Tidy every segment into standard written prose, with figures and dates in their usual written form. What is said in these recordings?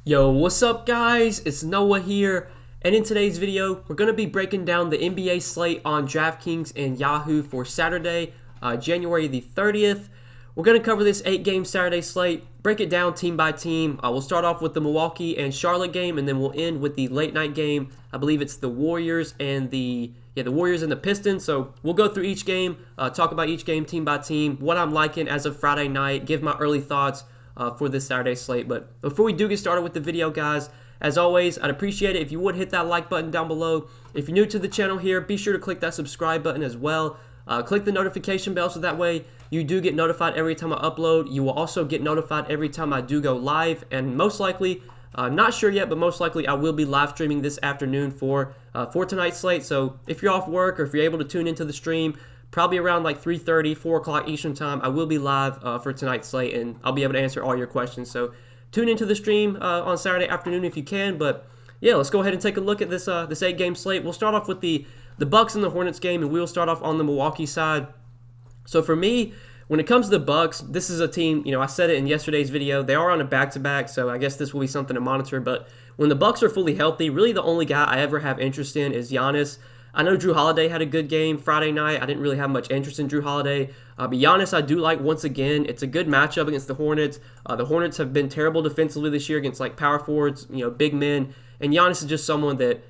Yo, what's up guys? It's Noah here, and in today's video, we're going to be breaking down the NBA slate on Draftkings and Yahoo for Saturday, January the 30th. We're going to cover this 8-game Saturday slate, break it down team by team. We'll start off with the Milwaukee and Charlotte game, and then we'll end with the late night game. I believe it's the Warriors and the Warriors and the Pistons. So we'll go through each game, talk about each game team by team, what I'm liking as of Friday night, give my early thoughts for this Saturday slate. But before we do get started with the video, guys, as always, I'd appreciate it if you would hit that like button down below. If you're new to the channel here, be sure to click that subscribe button as well. Click the notification bell so that way you do get notified every time I upload. You will also get notified every time I do go live, and most likely, not sure yet, but most likely I will be live streaming this afternoon for tonight's slate. So if you're off work or if you're able to tune into the stream, probably around like 3:30, 4 o'clock Eastern time, I will be live for tonight's slate, and I'll be able to answer all your questions. So tune into the stream on Saturday afternoon if you can. But yeah, let's go ahead and take a look at this 8-game slate. We'll start off with the Bucks and the Hornets game, and we'll start off on the Milwaukee side. So for me, when it comes to the Bucks, this is a team, I said it in yesterday's video, they are on a back-to-back, so I guess this will be something to monitor. But when the Bucks are fully healthy, really the only guy I ever have interest in is Giannis. I know Jrue Holiday had a good game Friday night. I didn't really have much interest in Jrue Holiday. But Giannis, I do like once again. It's a good matchup against the Hornets. The Hornets have been terrible defensively this year against like power forwards, big men. And Giannis is just someone that,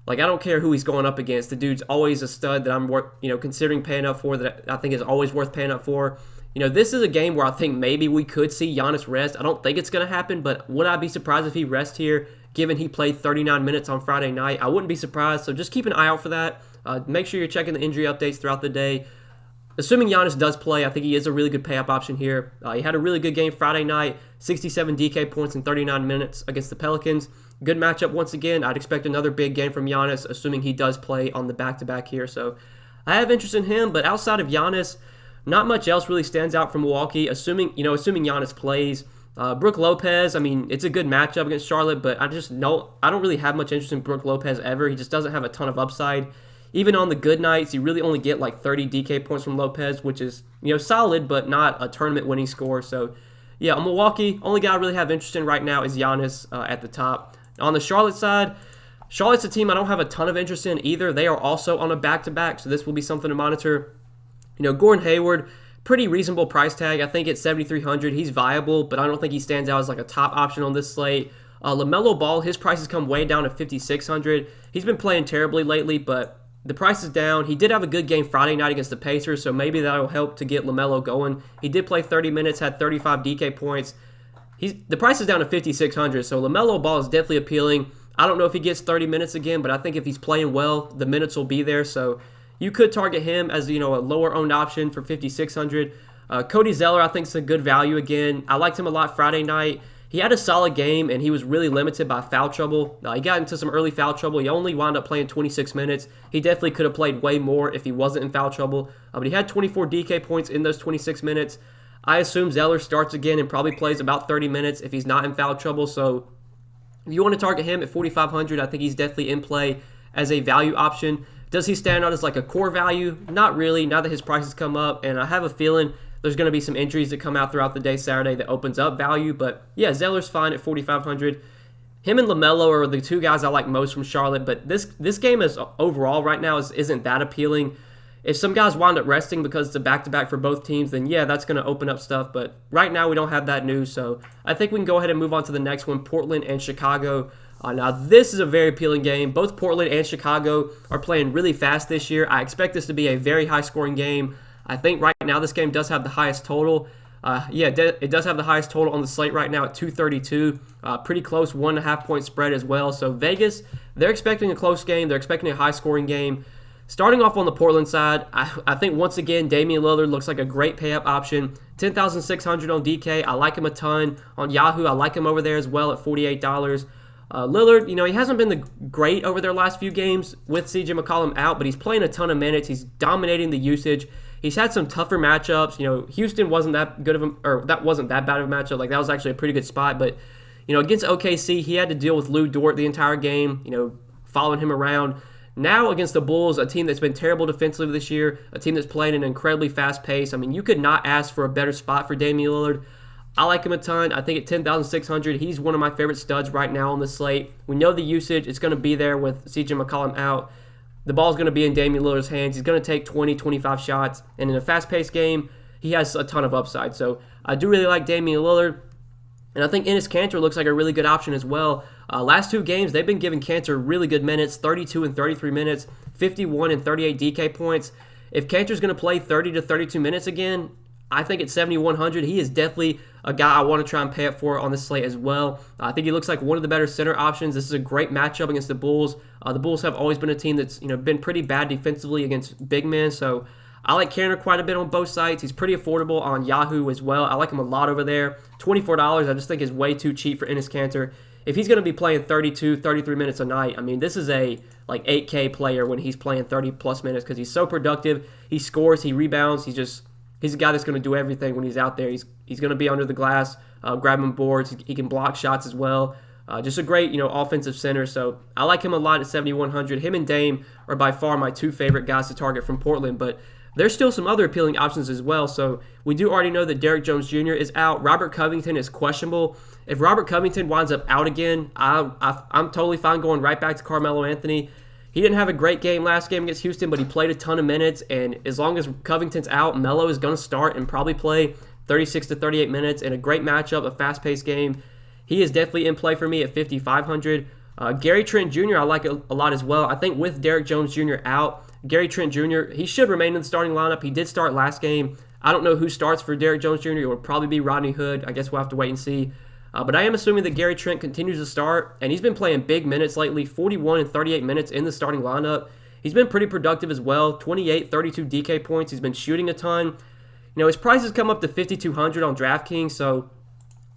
I don't care who he's going up against. The dude's always a stud that I'm considering paying up for, that I think is always worth paying up for. This is a game where I think maybe we could see Giannis rest. I don't think it's going to happen, but would I be surprised if he rests here, given he played 39 minutes on Friday night? I wouldn't be surprised, so just keep an eye out for that. Make sure you're checking the injury updates throughout the day. Assuming Giannis does play, I think he is a really good pay-up option here. He had a really good game Friday night, 67 DK points in 39 minutes against the Pelicans. Good matchup once again. I'd expect another big game from Giannis, assuming he does play on the back-to-back here. So I have interest in him, but outside of Giannis, not much else really stands out from Milwaukee, assuming Giannis plays. Brook Lopez, it's a good matchup against Charlotte, but I don't really have much interest in Brook Lopez ever. He just doesn't have a ton of upside. Even on the good nights, you really only get like 30 DK points from Lopez, which is, solid, but not a tournament-winning score. So, yeah, on Milwaukee, only guy I really have interest in right now is Giannis at the top. On the Charlotte side, Charlotte's a team I don't have a ton of interest in either. They are also on a back-to-back, so this will be something to monitor. Gordon Hayward, pretty reasonable price tag. I think at $7,300, he's viable, but I don't think he stands out as like a top option on this slate. LaMelo Ball, his price has come way down to $5,600. He's been playing terribly lately, but the price is down. He did have a good game Friday night against the Pacers, so maybe that'll help to get LaMelo going. He did play 30 minutes, had 35 DK points. The price is down to $5,600, so LaMelo Ball is definitely appealing. I don't know if he gets 30 minutes again, but I think if he's playing well, the minutes will be there. So you could target him as a lower-owned option for $5,600. Cody Zeller, I think, is a good value again. I liked him a lot Friday night. He had a solid game, and he was really limited by foul trouble. He got into some early foul trouble. He only wound up playing 26 minutes. He definitely could have played way more if he wasn't in foul trouble. But he had 24 DK points in those 26 minutes. I assume Zeller starts again and probably plays about 30 minutes if he's not in foul trouble. So if you want to target him at $4,500, I think he's definitely in play as a value option. Does he stand out as like a core value? Not really, now that his prices come up. And I have a feeling there's going to be some injuries that come out throughout the day Saturday that opens up value. But yeah, Zeller's fine at $4,500. Him and LaMelo are the two guys I like most from Charlotte. But this game is overall right now isn't that appealing. If some guys wind up resting because it's a back-to-back for both teams, then yeah, that's going to open up stuff. But right now we don't have that news. So I think we can go ahead and move on to the next one, Portland and Chicago. Now, this is a very appealing game. Both Portland and Chicago are playing really fast this year. I expect this to be a very high-scoring game. I think right now this game does have the highest total. It does have the highest total on the slate right now at 232. Pretty close 1.5-point spread as well. So Vegas, they're expecting a close game. They're expecting a high-scoring game. Starting off on the Portland side, I think once again Damian Lillard looks like a great pay-up option. $10,600 on DK. I like him a ton. On Yahoo, I like him over there as well at $48. Lillard, he hasn't been great over their last few games with CJ McCollum out, but he's playing a ton of minutes. He's dominating the usage. He's had some tougher matchups. Houston wasn't that good of a, or that wasn't that bad of a matchup. That was actually a pretty good spot. But against OKC, he had to deal with Lou Dort the entire game. Following him around. Now against the Bulls, a team that's been terrible defensively this year, a team that's playing at an incredibly fast pace. You could not ask for a better spot for Damian Lillard. I like him a ton. I think at 10,600, he's one of my favorite studs right now on the slate. We know the usage is going to be there with CJ McCollum out. The ball's going to be in Damian Lillard's hands. He's going to take 20, 25 shots. And in a fast-paced game, he has a ton of upside. So I do really like Damian Lillard. And I think Enes Kanter looks like a really good option as well. Last 2 games, they've been giving Kanter really good minutes, 32 and 33 minutes, 51 and 38 DK points. If Kanter's going to play 30 to 32 minutes again, I think at 7,100, he is definitely a guy I want to try and pay up for on this slate as well. I think he looks like one of the better center options. This is a great matchup against the Bulls. The Bulls have always been a team that's been pretty bad defensively against big men, so I like Kanter quite a bit on both sites. He's pretty affordable on Yahoo as well. I like him a lot over there. $24 I just think is way too cheap for Enes Kanter. If he's going to be playing 32, 33 minutes a night, I mean, this is a like 8K player when he's playing 30-plus minutes because he's so productive. He scores, he rebounds, he's a guy that's going to do everything when he's out there. He's going to be under the glass, grabbing boards. He can block shots as well. Just a great, offensive center. So I like him a lot at 7,100. Him and Dame are by far my 2 favorite guys to target from Portland, but there's still some other appealing options as well. So we do already know that Derrick Jones Jr. is out. Robert Covington is questionable. If Robert Covington winds up out again, I'm totally fine going right back to Carmelo Anthony. He didn't have a great game last game against Houston, but he played a ton of minutes. And as long as Covington's out, Melo is going to start and probably play 36 to 38 minutes in a great matchup, a fast-paced game. He is definitely in play for me at 5,500. Gary Trent Jr. I like a lot as well. I think with Derrick Jones Jr. out, Gary Trent Jr., he should remain in the starting lineup. He did start last game. I don't know who starts for Derrick Jones Jr. It will probably be Rodney Hood. I guess we'll have to wait and see. But I am assuming that Gary Trent continues to start, and he's been playing big minutes lately, 41 and 38 minutes in the starting lineup. He's been pretty productive as well, 28, 32 DK points. He's been shooting a ton. His price has come up to 5,200 on DraftKings, so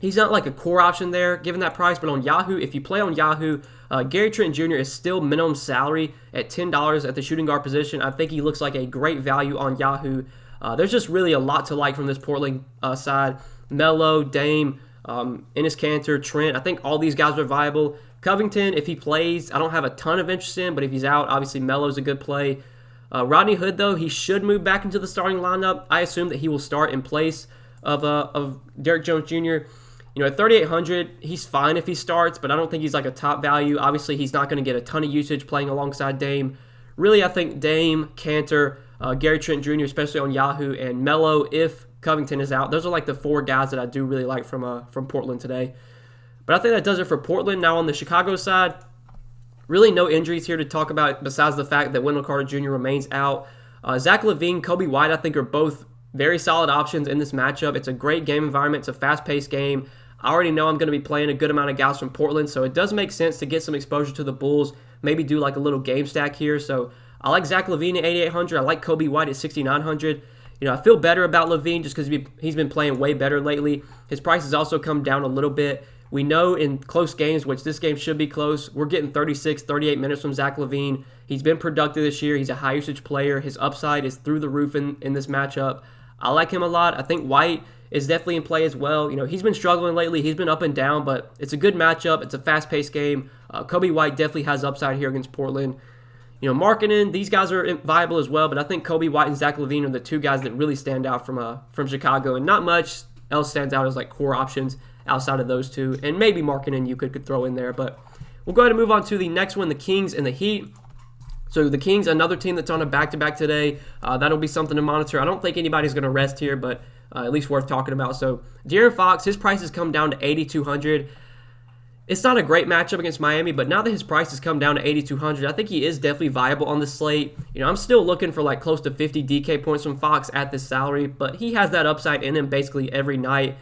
he's not like a core option there given that price. But on Yahoo, if you play on Yahoo, Gary Trent Jr. is still minimum salary at $10 at the shooting guard position. I think he looks like a great value on Yahoo. There's just really a lot to like from this Portland side. Melo, Dame, Enes Kanter, Trent. I think all these guys are viable. Covington, if he plays, I don't have a ton of interest in, but if he's out, obviously Melo's a good play. Rodney Hood, though, he should move back into the starting lineup. I assume that he will start in place of Derrick Jones Jr. At 3,800, he's fine if he starts, but I don't think he's like a top value. Obviously, he's not going to get a ton of usage playing alongside Dame. Really, I think Dame, Kanter, Gary Trent Jr., especially on Yahoo, and Melo if Covington is out. Those are like the 4 guys that I do really like from Portland today. But I think that does it for Portland. Now on the Chicago side, really no injuries here to talk about besides the fact that Wendell Carter Jr. remains out. Zach LaVine, Kobe White, I think are both very solid options in this matchup. It's a great game environment. It's a fast-paced game. I already know I'm going to be playing a good amount of guys from Portland, so it does make sense to get some exposure to the Bulls, maybe do like a little game stack here. So I like Zach LaVine at 8,800. I like Kobe White at 6,900. I feel better about LaVine just because he's been playing way better lately. His price has also come down a little bit. We know in close games, which this game should be close, we're getting 36, 38 minutes from Zach LaVine. He's been productive this year. He's a high-usage player. His upside is through the roof in this matchup. I like him a lot. I think White is definitely in play as well. He's been struggling lately. He's been up and down, but it's a good matchup. It's a fast-paced game. Kobe White definitely has upside here against Portland. Markkanen, these guys are viable as well, but I think Kobe White and Zach LaVine are the 2 guys that really stand out from Chicago, and not much else stands out as like core options outside of those 2, and maybe Markkanen you could throw in there. But we'll go ahead and move on to the next one, the Kings and the Heat. So the Kings, another team that's on a back-to-back today. That'll be something to monitor. I don't think anybody's going to rest here, but at least worth talking about. So De'Aaron Fox, his price has come down to 8,200. It's not a great matchup against Miami, but now that his price has come down to 8,200, I think he is definitely viable on the slate. I'm still looking for like close to 50 DK points from Fox at this salary, but he has that upside in him basically every night.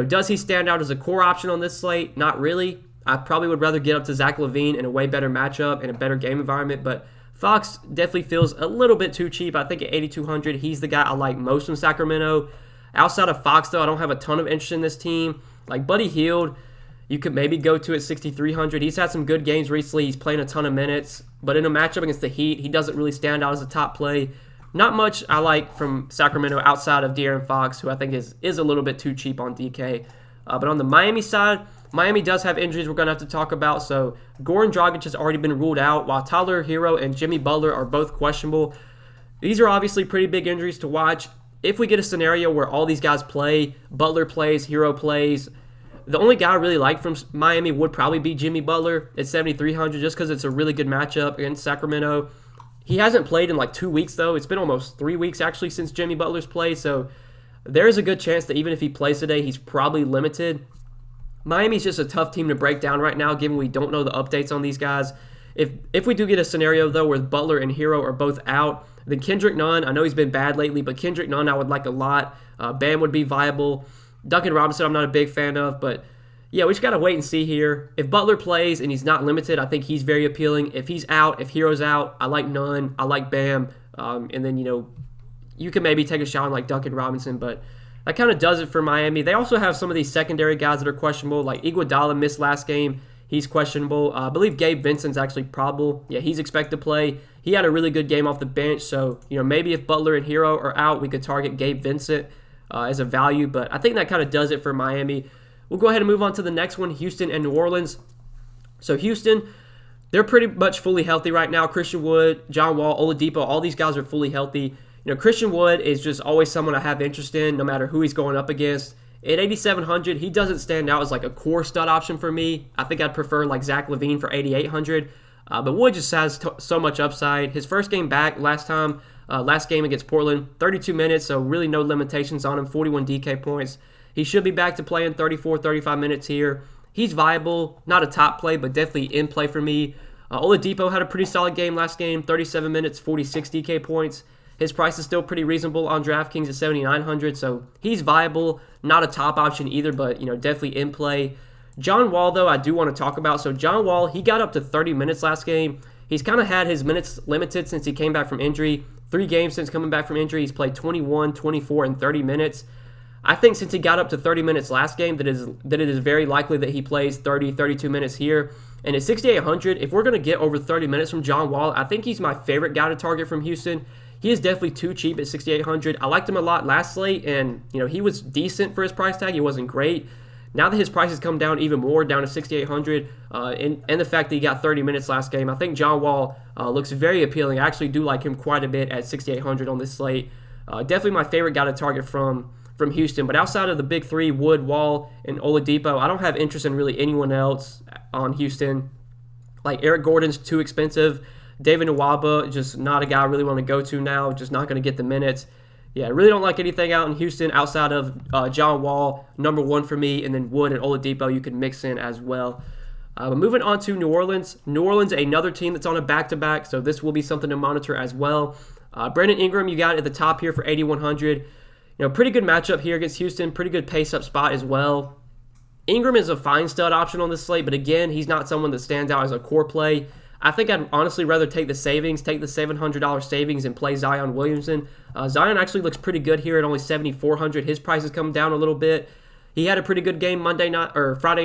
Does he stand out as a core option on this slate? Not really. I probably would rather get up to Zach LaVine in a way better matchup and a better game environment, but Fox definitely feels a little bit too cheap. I think at 8,200, he's the guy I like most from Sacramento. Outside of Fox, though, I don't have a ton of interest in this team. Like Buddy Hield, you could maybe go to at 6,300. He's had some good games recently. He's playing a ton of minutes. But in a matchup against the Heat, he doesn't really stand out as a top play. Not much I like from Sacramento outside of De'Aaron Fox, who I think is a little bit too cheap on DK. But on the Miami side, Miami does have injuries we're going to have to talk about. So Goran Dragic has already been ruled out, while Tyler Hero and Jimmy Butler are both questionable. These are obviously pretty big injuries to watch. if we get a scenario where all these guys play, Butler plays, Hero plays, the only guy I really like from Miami would probably be Jimmy Butler at 7,300 just because it's a really good matchup against Sacramento. He hasn't played in like 2 weeks, though. It's been almost 3 weeks, actually, since Jimmy Butler's played. So there's a good chance that even if he plays today, he's probably limited. Miami's just a tough team to break down right now, given we don't know the updates on these guys. If we do get a scenario, though, where Butler and Hero are both out, then Kendrick Nunn, I know he's been bad lately, but Kendrick Nunn I would like a lot. Bam would be viable. Duncan Robinson I'm not a big fan of, but yeah, we just got to wait and see here. If Butler plays and he's not limited, I think he's very appealing. If he's out, if Hero's out, I like Nunn, I like Bam, and then, you can maybe take a shot on like Duncan Robinson, but that kind of does it for Miami. They also have some of these secondary guys that are questionable, like Iguodala missed last game. He's questionable. I believe Gabe Vincent's actually probable. Yeah, he's expected to play. He had a really good game off the bench, so maybe if Butler and Hero are out, we could target Gabe Vincent as a value, but I think that kind of does it for Miami. We'll go ahead and move on to the next one, Houston and New Orleans. So Houston, they're pretty much fully healthy right now. Christian Wood, John Wall, Oladipo, all these guys are fully healthy. Christian Wood is just always someone I have interest in, no matter who he's going up against. At 8,700, he doesn't stand out as like a core stud option for me. I think I'd prefer like Zach LaVine for 8,800. But Wood just has so much upside. His first game back last game against Portland, 32 minutes, so really no limitations on him, 41 DK points. He should be back to playing 34, 35 minutes here. He's viable, not a top play, but definitely in play for me. Oladipo had a pretty solid game last game, 37 minutes, 46 DK points. His price is still pretty reasonable on DraftKings at 7,900, so he's viable. Not a top option either, but definitely in play. John Wall, though, I do want to talk about. So John Wall, he got up to 30 minutes last game. He's kind of had his minutes limited since he came back from injury. 3 games since coming back from injury, he's played 21, 24, and 30 minutes. I think since he got up to 30 minutes last game, that it is very likely that he plays 30, 32 minutes here. And at 6,800, if we're going to get over 30 minutes from John Wall, I think he's my favorite guy to target from Houston. He is definitely too cheap at 6,800. I liked him a lot last slate, and he was decent for his price tag. He wasn't great. Now that his price has come down even more, down to 6,800, and the fact that he got 30 minutes last game, I think John Wall looks very appealing. I actually do like him quite a bit at 6,800 on this slate. Definitely my favorite guy to target from Houston. But outside of the big three, Wood, Wall, and Oladipo, I don't have interest in really anyone else on Houston. Like Eric Gordon's too expensive. David Nwaba, just not a guy I really want to go to now. Just not going to get the minutes. Yeah, I really don't like anything out in Houston outside of John Wall, number one for me, and then Wood and Oladipo you can mix in as well. But moving on to New Orleans. New Orleans, another team that's on a back-to-back, so this will be something to monitor as well. Brandon Ingram, you got at the top here for 8,100. Pretty good matchup here against Houston. Pretty good pace-up spot as well. Ingram is a fine stud option on this slate, but again, he's not someone that stands out as a core play. I think I'd honestly rather take the savings, take the $700 savings, and play Zion Williamson. Zion actually looks pretty good here at only 7,400. His price has come down a little bit. He had a pretty good game Friday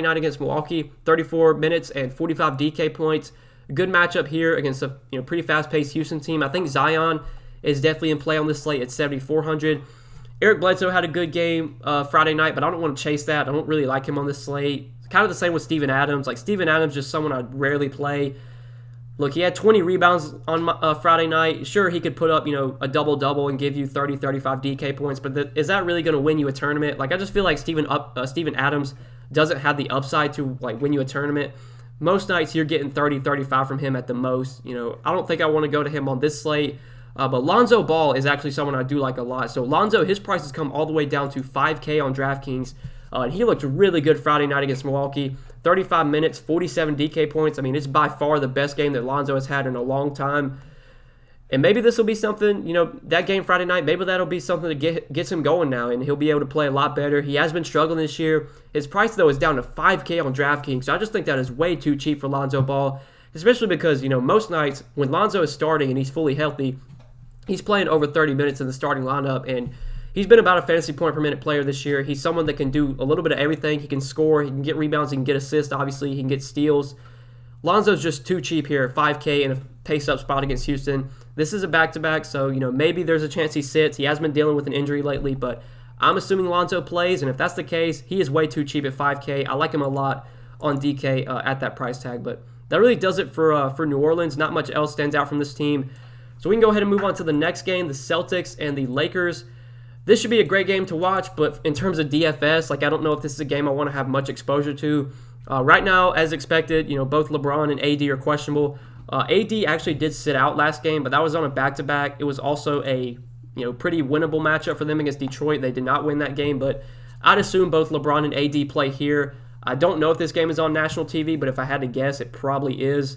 night against Milwaukee, 34 minutes and 45 DK points. Good matchup here against a pretty fast-paced Houston team. I think Zion is definitely in play on this slate at 7,400. Eric Bledsoe had a good game Friday night, but I don't want to chase that. I don't really like him on this slate. Kind of the same with Steven Adams. Like Steven Adams, just someone I'd rarely play. Look, he had 20 rebounds on Friday night. Sure, he could put up, a double-double and give you 30, 35 DK points, but is that really going to win you a tournament? Like, I just feel like Steven Adams doesn't have the upside to, win you a tournament. Most nights, you're getting 30, 35 from him at the most. I don't think I want to go to him on this slate. But Lonzo Ball is actually someone I do like a lot. So Lonzo, his price has come all the way down to $5K on DraftKings. And he looked really good Friday night against Milwaukee. 35 minutes, 47 DK points. I mean, it's by far the best game that Lonzo has had in a long time. And maybe this will be something, that game Friday night, maybe that'll be something that gets him going now, and he'll be able to play a lot better. He has been struggling this year. His price, though, is down to $5K on DraftKings, so I just think that is way too cheap for Lonzo Ball, especially because, most nights when Lonzo is starting and he's fully healthy, he's playing over 30 minutes in the starting lineup, and he's been about a fantasy point per minute player this year. He's someone that can do a little bit of everything. He can score, he can get rebounds, he can get assists, obviously, he can get steals. Lonzo's just too cheap here, 5K in a pace-up spot against Houston. This is a back-to-back, so, maybe there's a chance he sits. He has been dealing with an injury lately, but I'm assuming Lonzo plays, and if that's the case, he is way too cheap at 5K. I like him a lot on DK at that price tag, but that really does it for New Orleans. Not much else stands out from this team. So we can go ahead and move on to the next game, the Celtics and the Lakers. This should be a great game to watch, but in terms of DFS, like I don't know if this is a game I want to have much exposure to. Right now, as expected, both LeBron and AD are questionable. AD actually did sit out last game, but that was on a back-to-back. It was also a pretty winnable matchup for them against Detroit. They did not win that game, but I'd assume both LeBron and AD play here. I don't know if this game is on national TV, but if I had to guess, it probably is.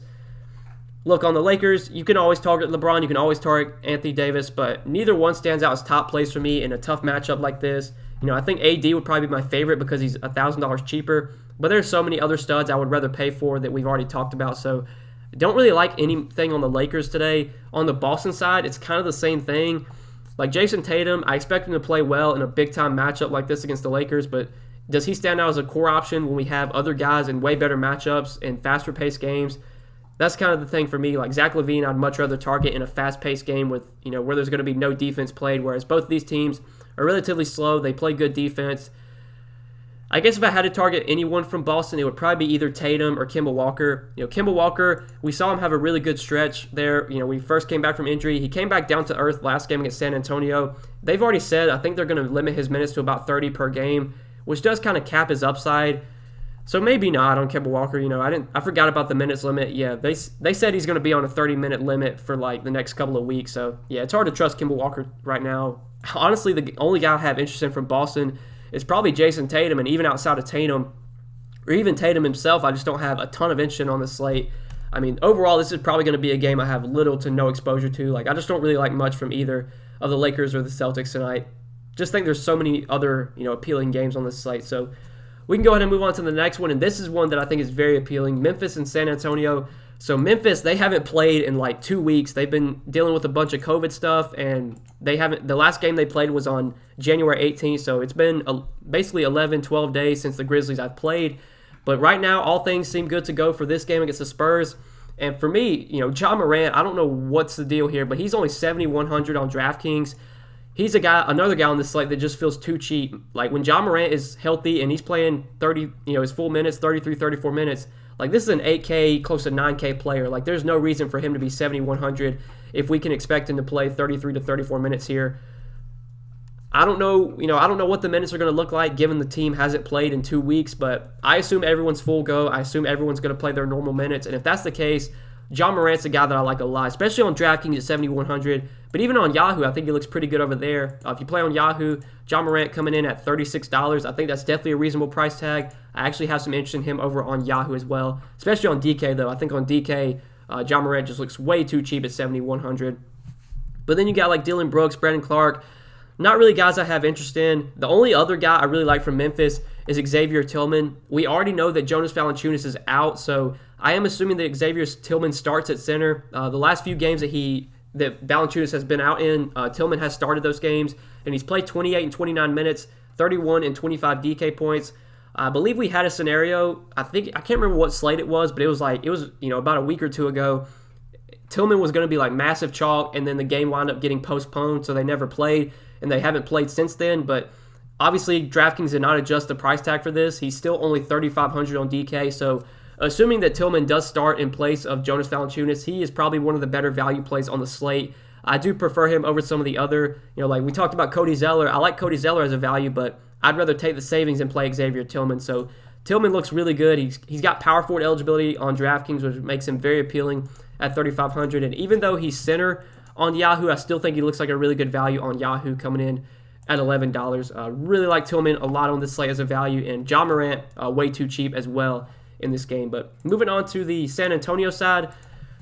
Look, on the Lakers, you can always target LeBron, you can always target Anthony Davis, but neither one stands out as top plays for me in a tough matchup like this. I think AD would probably be my favorite because he's $1,000 cheaper, but there's so many other studs I would rather pay for that we've already talked about, so don't really like anything on the Lakers today. On the Boston side, it's kind of the same thing. Like Jason Tatum, I expect him to play well in a big-time matchup like this against the Lakers, but does he stand out as a core option when we have other guys in way better matchups and faster-paced games? That's kind of the thing for me. Like Zach LaVine, I'd much rather target in a fast-paced game with where there's going to be no defense played, whereas both of these teams are relatively slow. They play good defense. I guess if I had to target anyone from Boston, it would probably be either Tatum or Kemba Walker. Kemba Walker, we saw him have a really good stretch there. When he first came back from injury. He came back down to earth last game against San Antonio. They've already said I think they're going to limit his minutes to about 30 per game, which does kind of cap his upside. So maybe not on Kemba Walker. I forgot about the minutes limit. Yeah, they said he's going to be on a 30-minute limit for like the next couple of weeks. So yeah, it's hard to trust Kemba Walker right now. Honestly, the only guy I have interest in from Boston is probably Jason Tatum, and even outside of Tatum, or even Tatum himself, I just don't have a ton of interest in on the slate. I mean, overall, this is probably going to be a game I have little to no exposure to. Like, I just don't really like much from either of the Lakers or the Celtics tonight. Just think there's so many other, appealing games on this slate. So we can go ahead and move on to the next one, and this is one that I think is very appealing. Memphis and San Antonio. So Memphis, they haven't played in like 2 weeks. They've been dealing with a bunch of COVID stuff, and the last game they played was on January 18th, so it's been basically 11, 12 days since the Grizzlies have played. But right now, all things seem good to go for this game against the Spurs. And for me, Ja Morant, I don't know what's the deal here, but he's only 7,100 on Draftkings. He's another guy on this slate that just feels too cheap. Like when Ja Morant is healthy and he's playing 30, his full minutes, 33, 34 minutes, like this is an 8K, close to 9K player. Like there's no reason for him to be 7,100 if we can expect him to play 33 to 34 minutes here. I don't know, I don't know what the minutes are going to look like given the team hasn't played in 2 weeks, but I assume everyone's full go. I assume everyone's going to play their normal minutes, and if that's the case, Ja Morant's a guy that I like a lot, especially on DraftKings at 7,100. But even on Yahoo, I think he looks pretty good over there. If you play on Yahoo, Ja Morant coming in at $36. I think that's definitely a reasonable price tag. I actually have some interest in him over on Yahoo as well, especially on DK, though. I think on DK, Ja Morant just looks way too cheap at 7,100. But then you got like Dylan Brooks, Brandon Clark. Not really guys I have interest in. The only other guy I really like from Memphis is Xavier Tillman. We already know that Jonas Valanciunas is out, so I am assuming that Xavier Tillman starts at center. The last few games that Valanciunas has been out in, Tillman has started those games, and he's played 28 and 29 minutes, 31 and 25 DK points. I believe we had a scenario. I can't remember what slate it was, but it was about a week or two ago. Tillman was going to be like massive chalk, and then the game wound up getting postponed, so they never played, and they haven't played since then. But obviously, DraftKings did not adjust the price tag for this. He's still only 3,500 on DK, so assuming that Tillman does start in place of Jonas Valanciunas, he is probably one of the better value plays on the slate. I do prefer him over some of the other, like we talked about Cody Zeller. I like Cody Zeller as a value, but I'd rather take the savings and play Xavier Tillman. So Tillman looks really good. He's got power forward eligibility on DraftKings, which makes him very appealing at 3,500. And even though he's center on Yahoo, I still think he looks like a really good value on Yahoo coming in at $11. Really like Tillman a lot on this slate as a value, and Ja Morant way too cheap as well in this game. But moving on to the San Antonio side.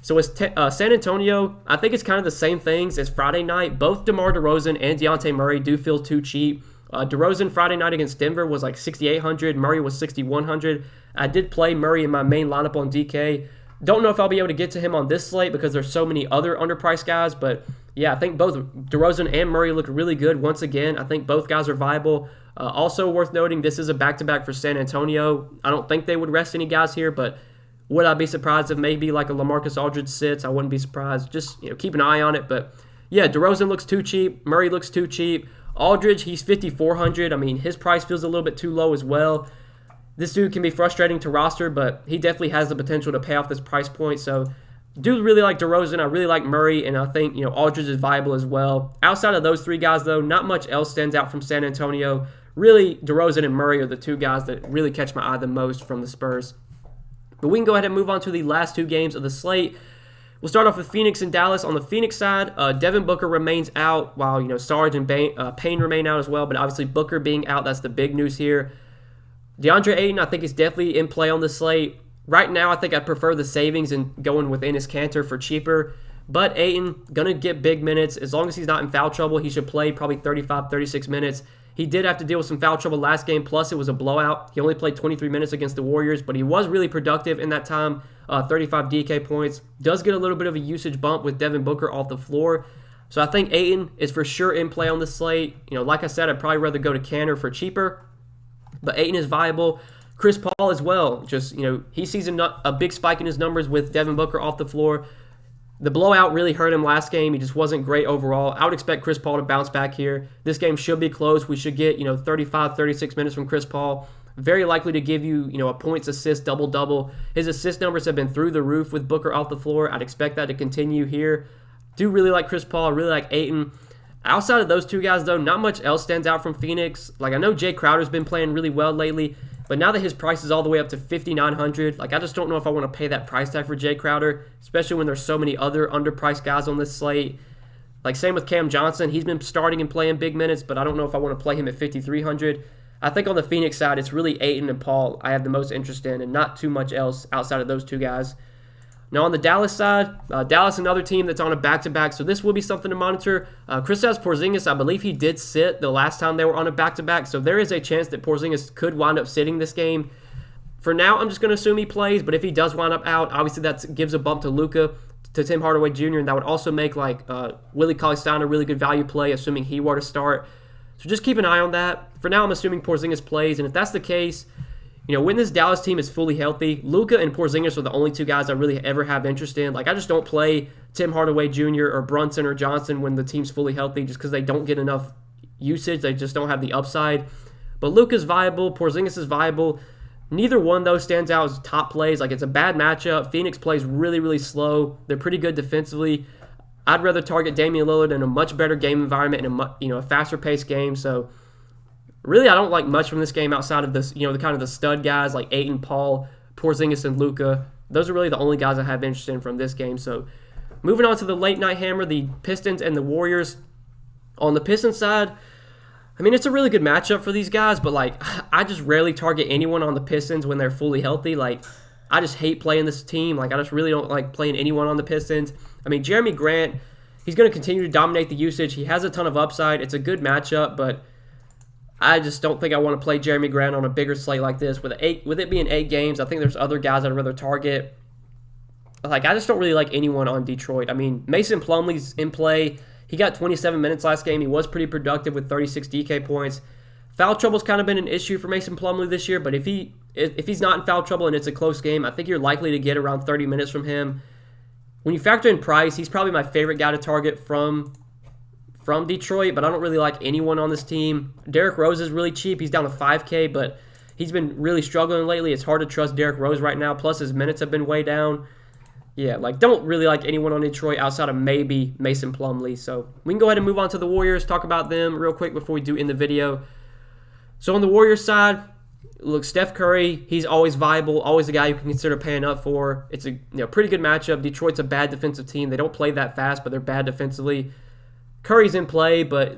So as San Antonio, I think it's kind of the same things as Friday night. Both DeMar DeRozan and Dejounte Murray do feel too cheap. DeRozan Friday night against Denver was like 6,800. Murray was 6,100. I did play Murray in my main lineup on DK. Don't know if I'll be able to get to him on this slate because there's so many other underpriced guys. But yeah, I think both DeRozan and Murray look really good once again. I think both guys are viable. Also worth noting, this is a back-to-back for San Antonio. I don't think they would rest any guys here, but would I be surprised if maybe like a LaMarcus Aldridge sits? I wouldn't be surprised. Just keep an eye on it. But yeah, DeRozan looks too cheap. Murray looks too cheap. Aldridge, he's 5,400. I mean, his price feels a little bit too low as well. This dude can be frustrating to roster, but he definitely has the potential to pay off this price point. So Do really like DeRozan. I really like Murray, and I think Aldridge is viable as well. Outside of those three guys, though, not much else stands out from San Antonio. Really, DeRozan and Murray are the two guys that really catch my eye the most from the Spurs. But we can go ahead and move on to the last two games of the slate. We'll start off with Phoenix and Dallas. On the Phoenix side, Devin Booker remains out, while Sarge and Payne remain out as well. But obviously, Booker being out, that's the big news here. DeAndre Ayton, I think, is definitely in play on the slate. Right now, I think I prefer the savings and going with Enes Kanter for cheaper. But Ayton, going to get big minutes. As long as he's not in foul trouble, he should play probably 35, 36 minutes. He did have to deal with some foul trouble last game, plus it was a blowout. He only played 23 minutes against the Warriors, but he was really productive in that time, 35 DK points. Does get a little bit of a usage bump with Devin Booker off the floor. So I think Ayton is for sure in play on the slate. Like I said, I'd probably rather go to Kanter for cheaper. But Ayton is viable. Chris Paul as well. Just, he sees a big spike in his numbers with Devin Booker off the floor. The blowout really hurt him last game. He just wasn't great overall. I would expect Chris Paul to bounce back here. This game should be close. We should get, 35, 36 minutes from Chris Paul. Very likely to give you, a points, assist, double-double. His assist numbers have been through the roof with Booker off the floor. I'd expect that to continue here. Do really like Chris Paul. Really like Ayton. Outside of those two guys, though, not much else stands out from Phoenix. I know Jay Crowder's been playing really well lately, but now that his price is all the way up to $5,900, I just don't know if I want to pay that price tag for Jay Crowder, especially when there's so many other underpriced guys on this slate. Same with Cam Johnson. He's been starting and playing big minutes, but I don't know if I want to play him at $5,300. I think on the Phoenix side, it's really Ayton and Paul I have the most interest in, and not too much else outside of those two guys. Now on the Dallas side, Dallas another team that's on a back-to-back, so this will be something to monitor. Kristaps Porzingis, I believe he did sit the last time they were on a back-to-back, so there is a chance that Porzingis could wind up sitting this game. For now, I'm just going to assume he plays, but if he does wind up out, obviously that gives a bump to Luka, to Tim Hardaway Jr., and that would also make Willie Cauley-Stein a really good value play, assuming he were to start. So just keep an eye on that. For now, I'm assuming Porzingis plays, and if that's the case, when this Dallas team is fully healthy, Luka and Porzingis are the only two guys I really ever have interest in. I just don't play Tim Hardaway Jr. or Brunson or Johnson when the team's fully healthy just because they don't get enough usage. They just don't have the upside. But Luka's viable. Porzingis is viable. Neither one, though, stands out as top plays. It's a bad matchup. Phoenix plays really, really slow. They're pretty good defensively. I'd rather target Damian Lillard in a much better game environment and a faster-paced game. So really, I don't like much from this game outside of this, the kind of the stud guys like Ayton, Paul, Porzingis, and Luka. Those are really the only guys I have interest in from this game. So moving on to the late night hammer, the Pistons and the Warriors. On the Pistons side, it's a really good matchup for these guys, but I just rarely target anyone on the Pistons when they're fully healthy. I just hate playing this team. I just really don't like playing anyone on the Pistons. Jeremy Grant, he's going to continue to dominate the usage. He has a ton of upside. It's a good matchup, but I just don't think I want to play Jeremy Grant on a bigger slate like this. With it being 8 games, I think there's other guys I'd rather target. I just don't really like anyone on Detroit. Mason Plumlee's in play. He got 27 minutes last game. He was pretty productive with 36 DK points. Foul trouble's kind of been an issue for Mason Plumlee this year, but if he's not in foul trouble and it's a close game, I think you're likely to get around 30 minutes from him. When you factor in price, he's probably my favorite guy to target from Detroit, but I don't really like anyone on this team. Derrick Rose is really cheap. He's down to $5K, but he's been really struggling lately. It's hard to trust Derrick Rose right now, plus his minutes have been way down. Yeah, don't really like anyone on Detroit outside of maybe Mason Plumlee. So we can go ahead and move on to the Warriors, talk about them real quick before we do end the video. So on the Warriors side, look, Steph Curry, he's always viable, always a guy you can consider paying up for. It's a pretty good matchup. Detroit's a bad defensive team. They don't play that fast, but they're bad defensively. Curry's in play, but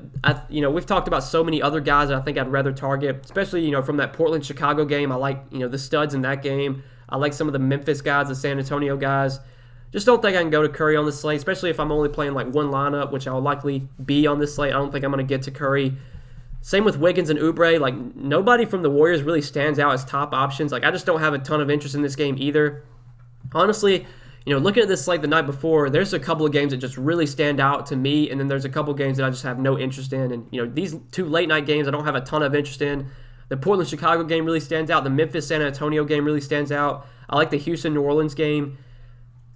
we've talked about so many other guys that I think I'd rather target, especially from that Portland-Chicago game. I like the studs in that game. I like some of the Memphis guys, the San Antonio guys. Just don't think I can go to Curry on this slate, especially if I'm only playing one lineup, which I'll likely be on this slate. I don't think I'm going to get to Curry. Same with Wiggins and Oubre. Nobody from the Warriors really stands out as top options. I just don't have a ton of interest in this game either. Honestly, looking at this slate the night before, there's a couple of games that just really stand out to me, and then there's a couple of games that I just have no interest in. And, these 2 late-night games I don't have a ton of interest in. The Portland-Chicago game really stands out. The Memphis-San Antonio game really stands out. I like the Houston-New Orleans game.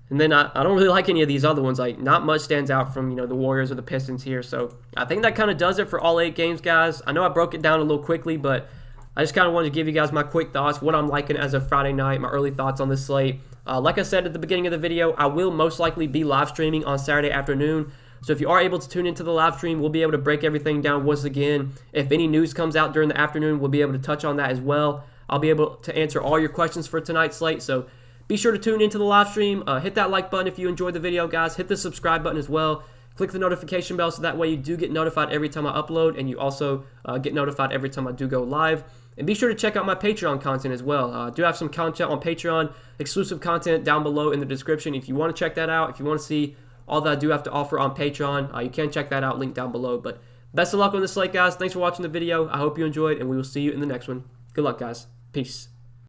And then I don't really like any of these other ones. Not much stands out from, the Warriors or the Pistons here. So I think that kind of does it for all 8 games, guys. I know I broke it down a little quickly, but I just kind of wanted to give you guys my quick thoughts, what I'm liking as of Friday night, my early thoughts on this slate. Like I said at the beginning of the video, I will most likely be live streaming on Saturday afternoon. So if you are able to tune into the live stream, we'll be able to break everything down once again. If any news comes out during the afternoon, we'll be able to touch on that as well. I'll be able to answer all your questions for tonight's slate. So be sure to tune into the live stream. Hit that like button if you enjoyed the video, guys. Hit the subscribe button as well. Click the notification bell so that way you do get notified every time I upload, and you also get notified every time I do go live. And be sure to check out my Patreon content as well. I do have some content on Patreon, exclusive content down below in the description. If you want to check that out, if you want to see all that I do have to offer on Patreon, you can check that out, link down below. But best of luck on this slate, guys. Thanks for watching the video. I hope you enjoyed, and we will see you in the next one. Good luck, guys. Peace.